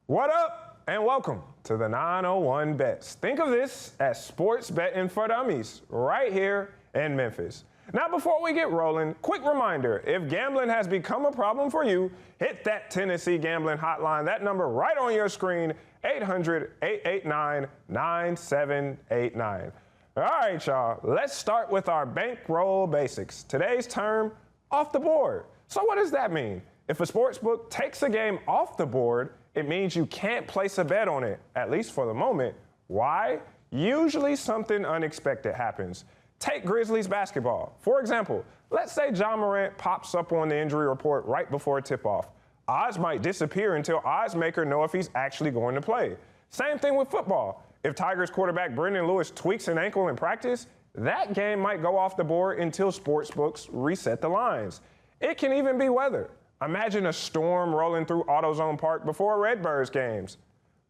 What up, and welcome to the 901 Bets. Think of this as sports betting for dummies right here in Memphis. Now, before we get rolling, quick reminder, if gambling has become a problem for you, hit that Tennessee Gambling Hotline, that number right on your screen, 800-889-9789. All right, y'all, let's start with our bankroll basics. Today's term, off the board. So what does that mean? If a sportsbook takes a game off the board, it means you can't place a bet on it, at least for the moment. Why? Usually something unexpected happens. Take Grizzlies basketball. For example, let's say Ja Morant pops up on the injury report right before tip-off. Odds might disappear until odds maker know if he's actually going to play. Same thing with football. If Tigers quarterback Brendan Lewis tweaks an ankle in practice, that game might go off the board until sportsbooks reset the lines. It can even be weather. Imagine a storm rolling through AutoZone Park before Redbirds games.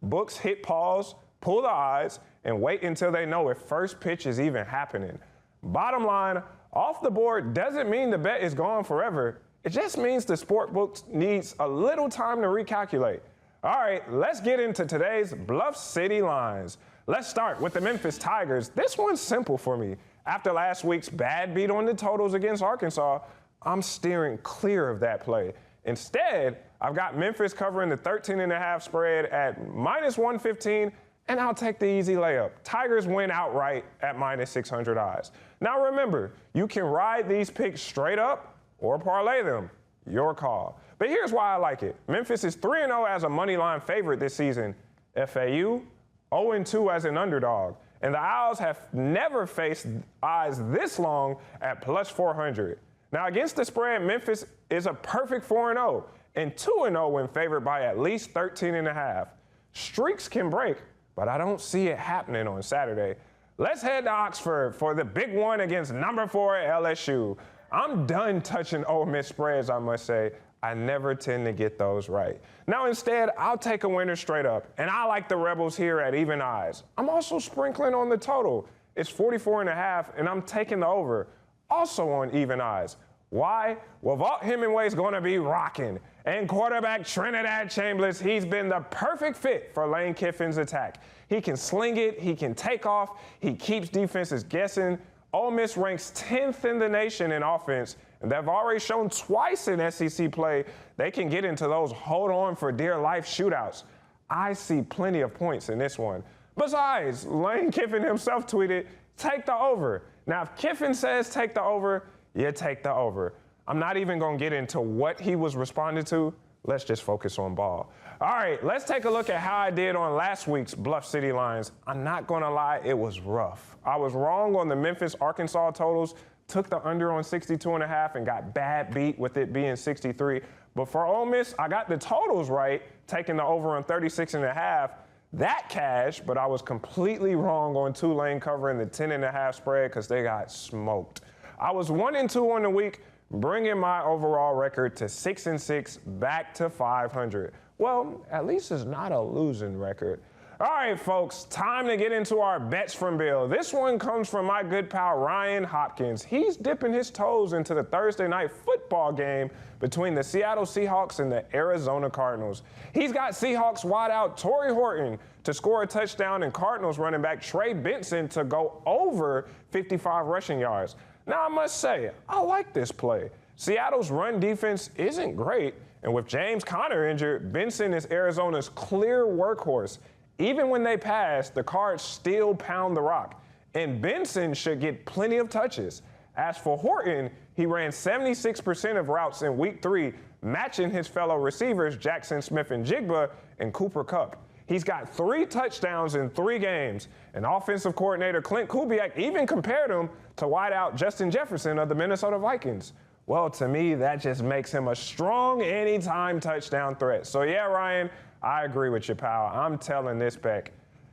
Books hit pause, pull the odds, and wait until they know if first pitch is even happening. Bottom line, off the board doesn't mean the bet is gone forever. It just means the sportbook needs a little time to recalculate. All right, let's get into today's Bluff City lines. Let's start with the Memphis Tigers. This one's simple for me. After last week's bad beat on the totals against Arkansas, I'm steering clear of that play. Instead, I've got Memphis covering the 13.5 spread at minus 115, and I'll take the easy layup. Tigers win outright at minus 600 odds. Now remember, you can ride these picks straight up or parlay them. Your call. But here's why I like it. Memphis is 3-0 as a money line favorite this season. FAU, 0-2 as an underdog. And the Owls have never faced odds this long at plus 400. Now, against the spread, Memphis is a perfect 4-0 and 2-0 when favored by at least 13.5. Streaks can break, but I don't see it happening on Saturday. Let's head to Oxford for the big one against number 4 LSU. I'm done touching Ole Miss spreads, I must say. I never tend to get those right. Now, instead, I'll take a winner straight up, and I like the Rebels here at even odds. I'm also sprinkling on the total. It's 44.5, and I'm taking the over, also on even odds. Why? Well, Vaught Hemingway's going to be rocking. And quarterback Trinidad Chambers, he's been the perfect fit for Lane Kiffin's attack. He can sling it, he can take off, he keeps defenses guessing. Ole Miss ranks 10th in the nation in offense, and they've already shown twice in SEC play they can get into those hold-on-for-dear-life shootouts. I see plenty of points in this one. Besides, Lane Kiffin himself tweeted, take the over. Now, if Kiffin says take the over, you take the over. I'm not even going to get into what he was responding to. Let's just focus on ball. All right, let's take a look at how I did on last week's Bluff City lines. I'm not going to lie, it was rough. I was wrong on the Memphis-Arkansas totals, took the under on 62.5 and got bad beat with it being 63. But for Ole Miss, I got the totals right, taking the over on 36.5. That cashed, but I was completely wrong on Tulane covering the 10.5 spread because they got smoked. I was 1-2 on the week, bringing my overall record to 6-6, back to 500. Well, at least it's not a losing record. All right, folks, time to get into our bets from Bill. This one comes from my good pal Ryan Hopkins. He's dipping his toes into the Thursday night football game between the Seattle Seahawks and the Arizona Cardinals. He's got Seahawks wideout Torrey Horton to score a touchdown and Cardinals running back Trey Benson to go over 55 rushing yards. Now, I must say, I like this play. Seattle's run defense isn't great, and with James Conner injured, Benson is Arizona's clear workhorse. Even when they pass, the Cards still pound the rock, and Benson should get plenty of touches. As for Horton, he ran 76% of routes in Week 3, matching his fellow receivers Jackson Smith-Njigba and Cooper Kupp. He's got 3 touchdowns in 3 games, and offensive coordinator Clint Kubiak even compared him to wideout Justin Jefferson of the Minnesota Vikings. Well, to me, that just makes him a strong anytime touchdown threat. So yeah, Ryan, I agree with you, pal. I'm telling this back.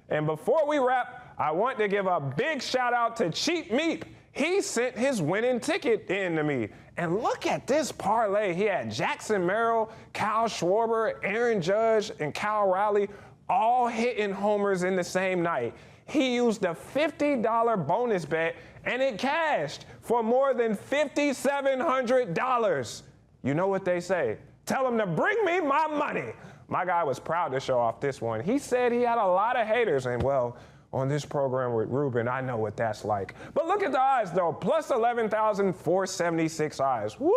And before we wrap, I want to give a big shout out to Cheap Meat. He sent his winning ticket in to me. And look at this parlay. He had Jackson Merrill, Kyle Schwarber, Aaron Judge, and Kyle Riley all hitting homers in the same night. He used a $50 bonus bet, and it cashed for more than $5,700. You know what they say? Tell them to bring me my money. My guy was proud to show off this one. He said he had a lot of haters, and well, on this program with Ruben, I know what that's like. But look at the odds, though. Plus 11,476 eyes. Woo!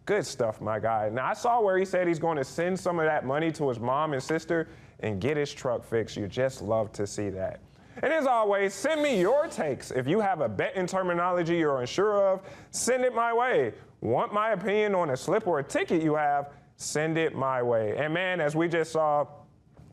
Good stuff, my guy. Now, I saw where he said he's going to send some of that money to his mom and sister and get his truck fixed. You just love to see that. And as always, send me your takes. If you have a betting terminology you're unsure of, send it my way. Want my opinion on a slip or a ticket you have? Send it my way. And man, as we just saw,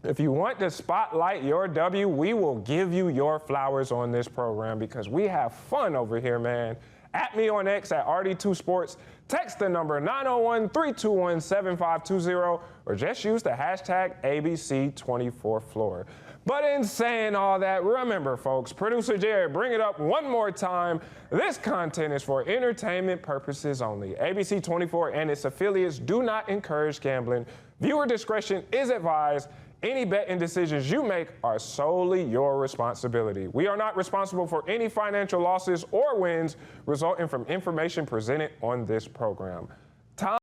if you want to spotlight your W, we will give you your flowers on this program because we have fun over here, man. At me on X at RD2Sports. Text the number 901-321-7520 or just use the hashtag ABC24Floor. But in saying all that, remember, folks, producer Jared, bring it up one more time. This content is for entertainment purposes only. ABC24 and its affiliates do not encourage gambling. Viewer discretion is advised. Any betting decisions you make are solely your responsibility. We are not responsible for any financial losses or wins resulting from information presented on this program.